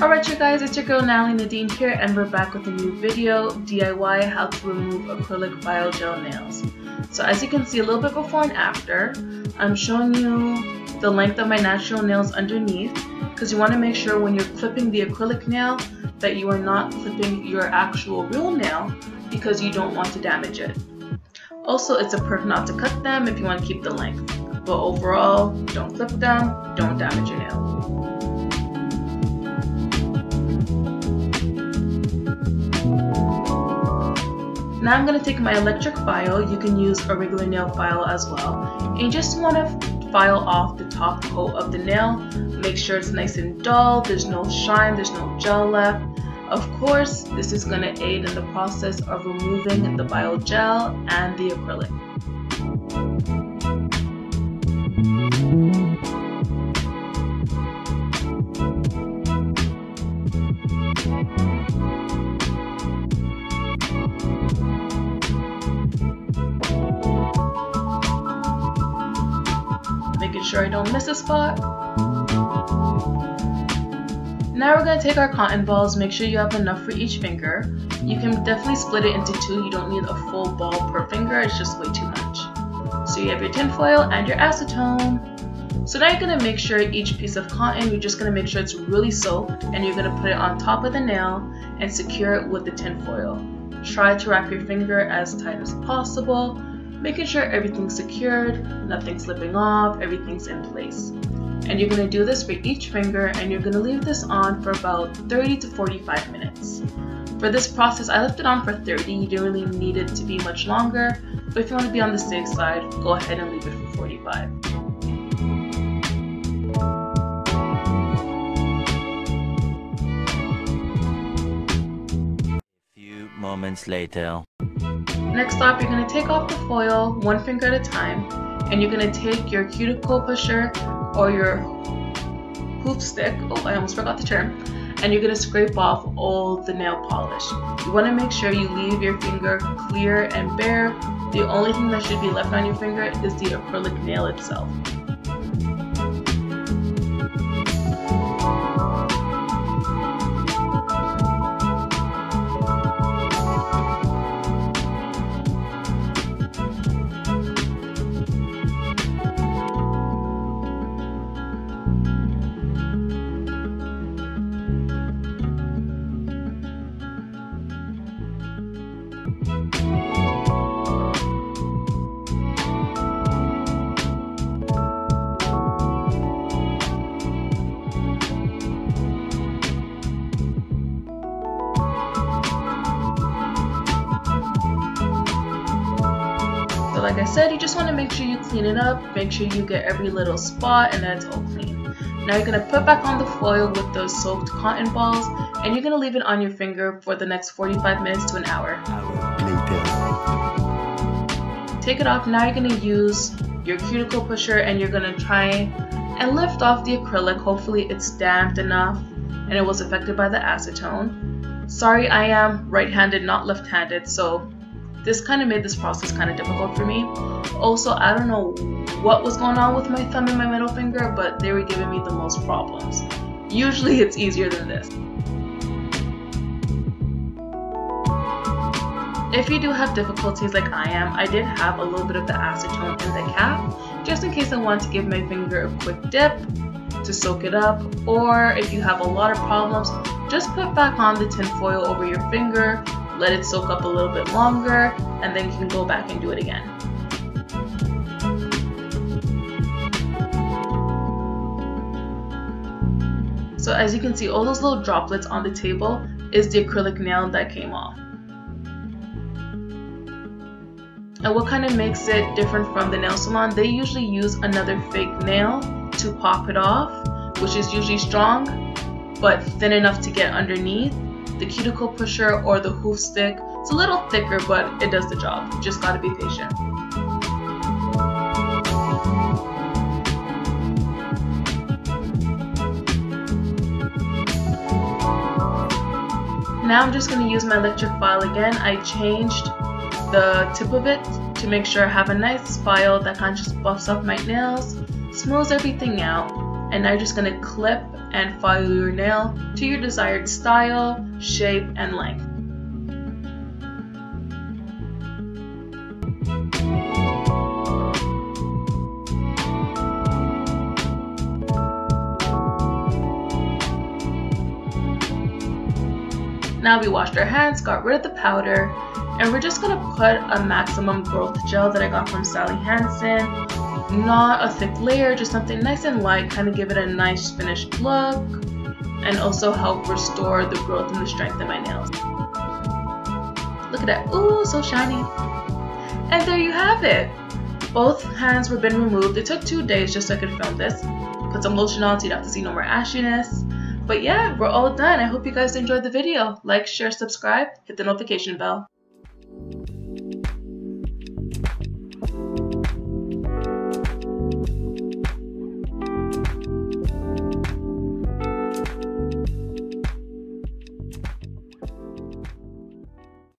Alright you guys, it's your girl Natalie, Nadeen here, and we're back with a new video, DIY how to remove acrylic bio gel nails. So as you can see a little bit before and after, I'm showing you the length of my natural nails underneath, because you want to make sure when you're clipping the acrylic nail that you are not clipping your actual real nail, because you don't want to damage it. Also, it's a perk not to cut them if you want to keep the length, but overall, don't clip them, don't damage your nail. Now I'm going to take my electric file. You can use a regular nail file as well. And you just want to file off the top coat of the nail. Make sure it's nice and dull, there's no shine, there's no gel left. Of course, this is going to aid in the process of removing the bio gel and the acrylic. Making sure I don't miss a spot. Now we're going to take our cotton balls, make sure you have enough for each finger. You can definitely split it into two, you don't need a full ball per finger, it's just way too much. So you have your tin foil and your acetone. So now you're going to make sure each piece of cotton, you're just going to make sure it's really soaked, and you're going to put it on top of the nail and secure it with the tin foil. Try to wrap your finger as tight as possible, making sure everything's secured, nothing's slipping off, everything's in place. And you're going to do this for each finger, and you're going to leave this on for about 30 to 45 minutes. For this process, I left it on for 30. You don't really need it to be much longer, but if you want to be on the safe side, go ahead and leave it for 45. A few moments later. Next up, you're going to take off the foil one finger at a time, and you're going to take your cuticle pusher or your hoof stick, oh I almost forgot the term, and you're going to scrape off all the nail polish. You want to make sure you leave your finger clear and bare. The only thing that should be left on your finger is the acrylic nail itself. So like I said, you just want to make sure you clean it up, make sure you get every little spot and that it's all clean. Now you're going to put back on the foil with those soaked cotton balls, and you're going to leave it on your finger for the next 45 minutes to an hour. Take it off. Now you're going to use your cuticle pusher and you're going to try and lift off the acrylic. Hopefully it's damped enough and it was affected by the acetone. Sorry, I am right-handed, not left-handed, so this kind of made this process kind of difficult for me. Also, I don't know what was going on with my thumb and my middle finger, but they were giving me the most problems. Usually it's easier than this. If you do have difficulties like I am, I did have a little bit of the acetone in the cap, just in case I want to give my finger a quick dip to soak it up, or if you have a lot of problems, just put back on the tin foil over your finger, let it soak up a little bit longer, and then you can go back and do it again. So as you can see, all those little droplets on the table is the acrylic nail that came off. And what kind of makes it different from the nail salon, they usually use another fake nail to pop it off, which is usually strong but thin enough to get underneath. The cuticle pusher or the hoof stick, it's a little thicker, but it does the job. You just gotta be patient. Now I'm just gonna use my electric file again. I changed the tip of it to make sure I have a nice file that kind of just buffs up my nails, smooths everything out, and I'm just gonna clip and file your nail to your desired style, shape, and length. Now we washed our hands, got rid of the powder, and we're just gonna put a maximum growth gel that I got from Sally Hansen. Not a thick layer, just something nice and light, kind of give it a nice finished look, and also help restore the growth and the strength in my nails. Look at that, ooh, so shiny. And there you have it. Both hands were been removed. It took 2 days just so I could film this. Put some lotion on so you don't have to see no more ashiness. But yeah, we're all done. I hope you guys enjoyed the video. Like, share, subscribe, hit the notification bell.